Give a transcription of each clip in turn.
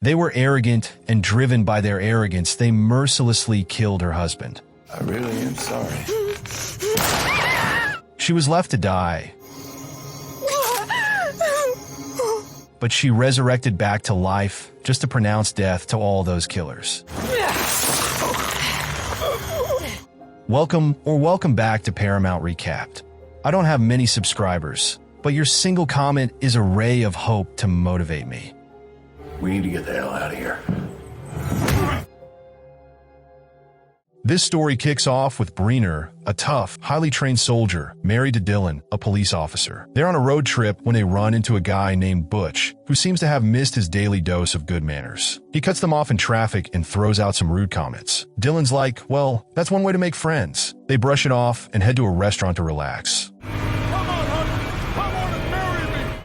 They were arrogant, and driven by their arrogance, they mercilessly killed her husband. I really am sorry. She was left to die, but she resurrected back to life just to pronounce death to all those killers. Welcome back to Paramount Recapped. I don't have many subscribers, but your single comment is a ray of hope to motivate me. We need to get the hell out of here. This story kicks off with Breener, a tough, highly trained soldier, married to Dylan, a police officer. They're on a road trip when they run into a guy named Butch, who seems to have missed his daily dose of good manners. He cuts them off in traffic and throws out some rude comments. Dylan's like, well, that's one way to make friends. They brush it off and head to a restaurant to relax.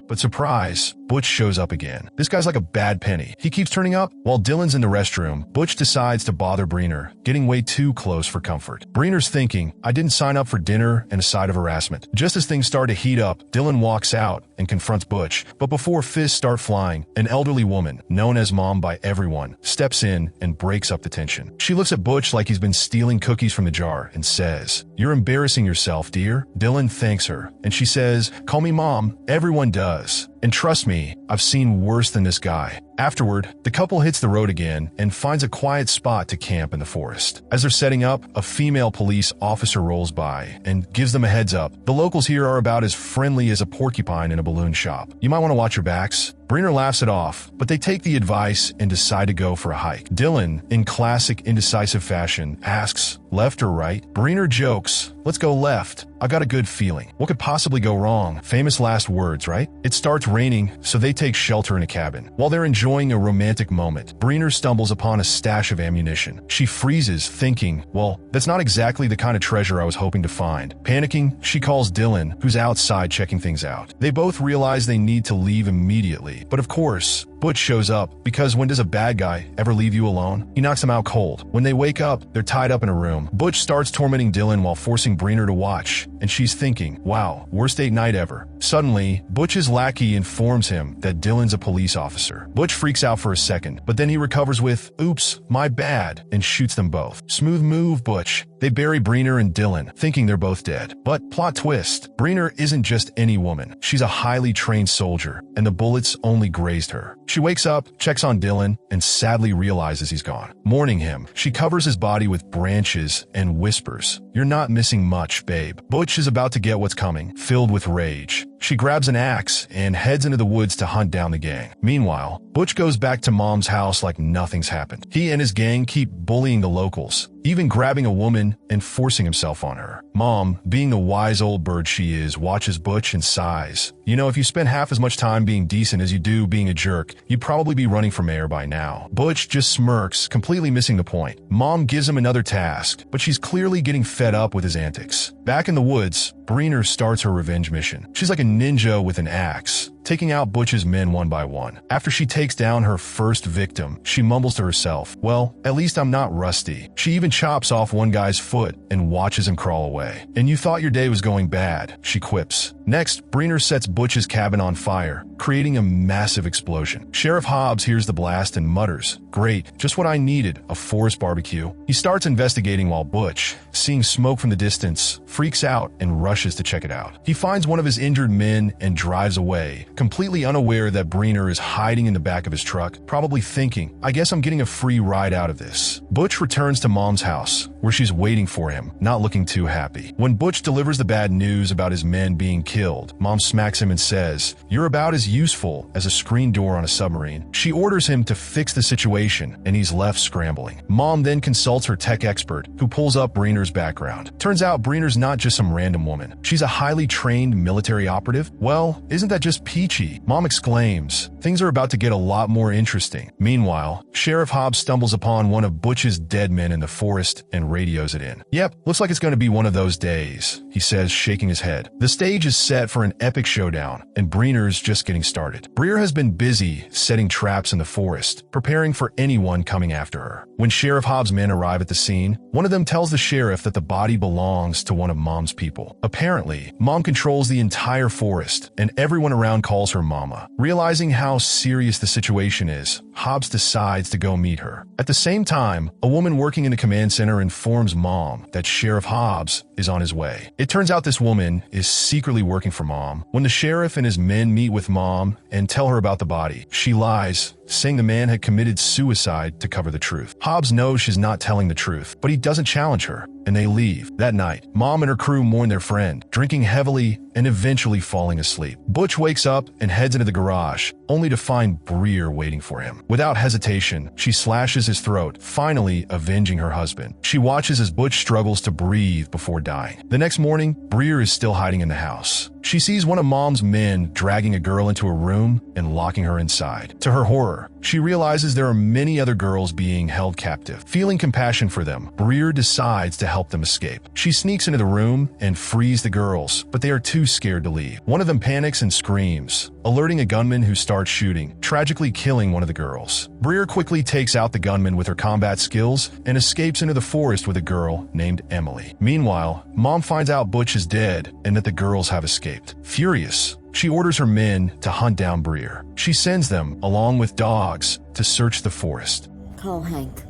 But surprise, Butch shows up again. This guy's like a bad penny. He keeps turning up. While Dylan's in the restroom, Butch decides to bother Breener, getting way too close for comfort. Breener's thinking, I didn't sign up for dinner and a side of harassment. Just as things start to heat up, Dylan walks out and confronts Butch. But before fists start flying, an elderly woman, known as Mom by everyone, steps in and breaks up the tension. She looks at Butch like he's been stealing cookies from the jar and says, "You're embarrassing yourself, dear." Dylan thanks her, and she says, "Call me Mom. Everyone does. And trust me, I've seen worse than this guy." Afterward, the couple hits the road again and finds a quiet spot to camp in the forest. As they're setting up, a female police officer rolls by and gives them a heads up. The locals here are about as friendly as a porcupine in a balloon shop. You might want to watch your backs. Breener laughs it off, but they take the advice and decide to go for a hike. Dylan, in classic indecisive fashion, asks, "Left or right?" Breener jokes, "Let's go left. I got a good feeling. What could possibly go wrong?" Famous last words, right? It starts raining, so they take shelter in a cabin. While they're enjoying a romantic moment, Breener stumbles upon a stash of ammunition. She freezes, thinking, well, that's not exactly the kind of treasure I was hoping to find. Panicking, she calls Dylan, who's outside checking things out. They both realize they need to leave immediately, but of course, Butch shows up, because when does a bad guy ever leave you alone? He knocks them out cold. When they wake up, they're tied up in a room. Butch starts tormenting Dylan while forcing Breener to watch, and she's thinking, wow, worst date night ever. Suddenly, Butch's lackey informs him that Dylan's a police officer. Butch freaks out for a second, but then he recovers with, "Oops, my bad," and shoots them both. Smooth move, Butch. They bury Breener and Dylan, thinking they're both dead. But plot twist, Breener isn't just any woman. She's a highly trained soldier, and the bullets only grazed her. She wakes up, checks on Dylan, and sadly realizes he's gone. Mourning him, she covers his body with branches and whispers, "You're not missing much, babe." Butch is about to get what's coming, filled with rage. She grabs an axe and heads into the woods to hunt down the gang. Meanwhile, Butch goes back to Mom's house like nothing's happened. He and his gang keep bullying the locals, even grabbing a woman and forcing himself on her. Mom, being the wise old bird she is, watches Butch and sighs. You know, if you spend half as much time being decent as you do being a jerk, you'd probably be running for mayor by now. Butch just smirks, completely missing the point. Mom gives him another task, but she's clearly getting fed up with his antics. Back in the woods, Breener starts her revenge mission. She's like a ninja with an axe, taking out Butch's men one by one. After she takes down her first victim, she mumbles to herself, well, at least I'm not rusty. She even chops off one guy's foot and watches him crawl away. "And you thought your day was going bad," she quips. Next, Breener sets Butch's cabin on fire, creating a massive explosion. Sheriff Hobbs hears the blast and mutters, "Great, just what I needed, a forest barbecue." He starts investigating while Butch, seeing smoke from the distance, freaks out and rushes to check it out. He finds one of his injured men and drives away, completely unaware that Breener is hiding in the back of his truck, probably thinking, I guess I'm getting a free ride out of this. Butch returns to Mom's house, where she's waiting for him, not looking too happy. When Butch delivers the bad news about his men being killed, Mom smacks him and says, "You're about as useful as a screen door on a submarine." She orders him to fix the situation, and he's left scrambling. Mom then consults her tech expert, who pulls up Breener's background. Turns out Breener's not just some random woman. She's a highly trained military operative. Well, isn't that just peachy? Mom exclaims. Things are about to get a lot more interesting. Meanwhile, Sheriff Hobbs stumbles upon one of Butch's dead men in the forest and radios it in. "Yep, looks like it's going to be one of those days," he says, shaking his head. The stage is set for an epic showdown, and Breener's just getting started. Breener has been busy setting traps in the forest, preparing for anyone coming after her. When Sheriff Hobbs' men arrive at the scene, one of them tells the sheriff that the body belongs to one of Mom's people. Apparently, Mom controls the entire forest, and everyone around calls her mama. Realizing how serious the situation is, Hobbs decides to go meet her. At the same time, a woman working in the command center informs Mom that Sheriff Hobbs is on his way. It turns out this woman is secretly working for Mom. When the sheriff and his men meet with Mom and tell her about the body, she lies, saying the man had committed suicide to cover the truth. Hobbs knows she's not telling the truth, but he doesn't challenge her, and they leave. That night, Mom and her crew mourn their friend, drinking heavily and eventually falling asleep. Butch wakes up and heads into the garage, only to find Breer waiting for him. Without hesitation, she slashes his throat, finally avenging her husband. She watches as Butch struggles to breathe before dying. The next morning, Breer is still hiding in the house. She sees one of Mom's men dragging a girl into a room and locking her inside. To her horror, she realizes there are many other girls being held captive. Feeling compassion for them, Breer decides to help them escape. She sneaks into the room and frees the girls, but they are too scared to leave. One of them panics and screams, alerting a gunman who starts shooting, tragically killing one of the girls. Breer quickly takes out the gunman with her combat skills and escapes into the forest with a girl named Emily. Meanwhile, Mom finds out Butch is dead and that the girls have escaped. Furious, she orders her men to hunt down Breer. She sends them, along with dogs, to search the forest. Call Hank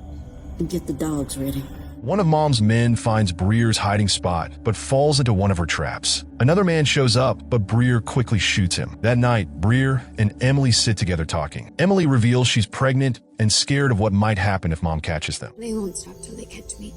and get the dogs ready. One of Mom's men finds Breer's hiding spot, but falls into one of her traps. Another man shows up, but Breer quickly shoots him. That night, Breer and Emily sit together talking. Emily reveals she's pregnant and scared of what might happen if Mom catches them. They won't stop till they catch me.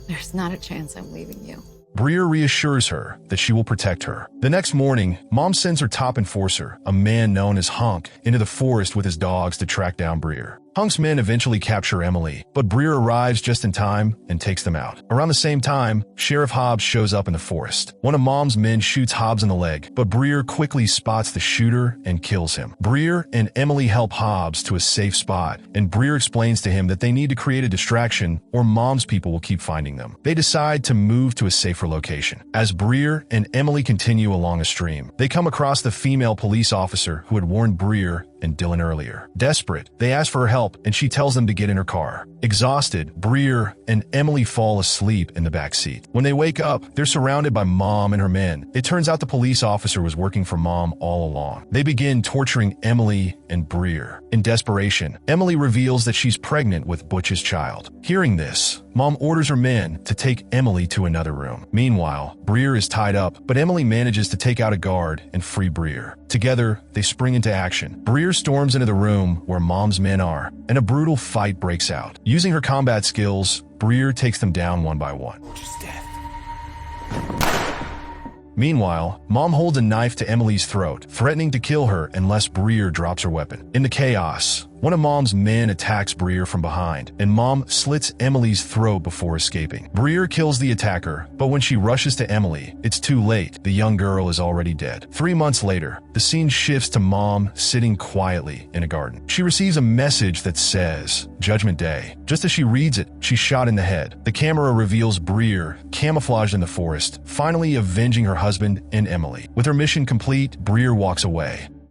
There's not a chance I'm leaving you. Breer reassures her that she will protect her. The next morning, Mom sends her top enforcer, a man known as Hunk, into the forest with his dogs to track down Breer. Hunk's men eventually capture Emily, but Breer arrives just in time and takes them out. Around the same time, Sheriff Hobbs shows up in the forest. One of Mom's men shoots Hobbs in the leg, but Breer quickly spots the shooter and kills him. Breer and Emily help Hobbs to a safe spot, and Breer explains to him that they need to create a distraction or Mom's people will keep finding them. They decide to move to a safer location. As Breer and Emily continue along a stream, they come across the female police officer who had warned Breer and Dylan earlier. Desperate, they ask for her help, and she tells them to get in her car. Exhausted, Breer and Emily fall asleep in the back seat. When they wake up, they're surrounded by Mom and her men. It turns out the police officer was working for Mom all along. They begin torturing Emily and Breer. In desperation, Emily reveals that she's pregnant with Butch's child. Hearing this, Mom orders her men to take Emily to another room. Meanwhile, Breer is tied up, but Emily manages to take out a guard and free Breer. Together, they spring into action. Breer storms into the room where Mom's men are, and a brutal fight breaks out. Using her combat skills, Breer takes them down one by one. Just death. Meanwhile, Mom holds a knife to Emily's throat, threatening to kill her unless Breer drops her weapon. In the chaos, one of Mom's men attacks Breer from behind, and Mom slits Emily's throat before escaping. Breer kills the attacker, but when she rushes to Emily, it's too late. The young girl is already dead. 3 months later, the scene shifts to Mom sitting quietly in a garden. She receives a message that says, Judgment Day. Just as she reads it, she's shot in the head. The camera reveals Breer, camouflaged in the forest, finally avenging her husband and Emily. With her mission complete, Breer walks away.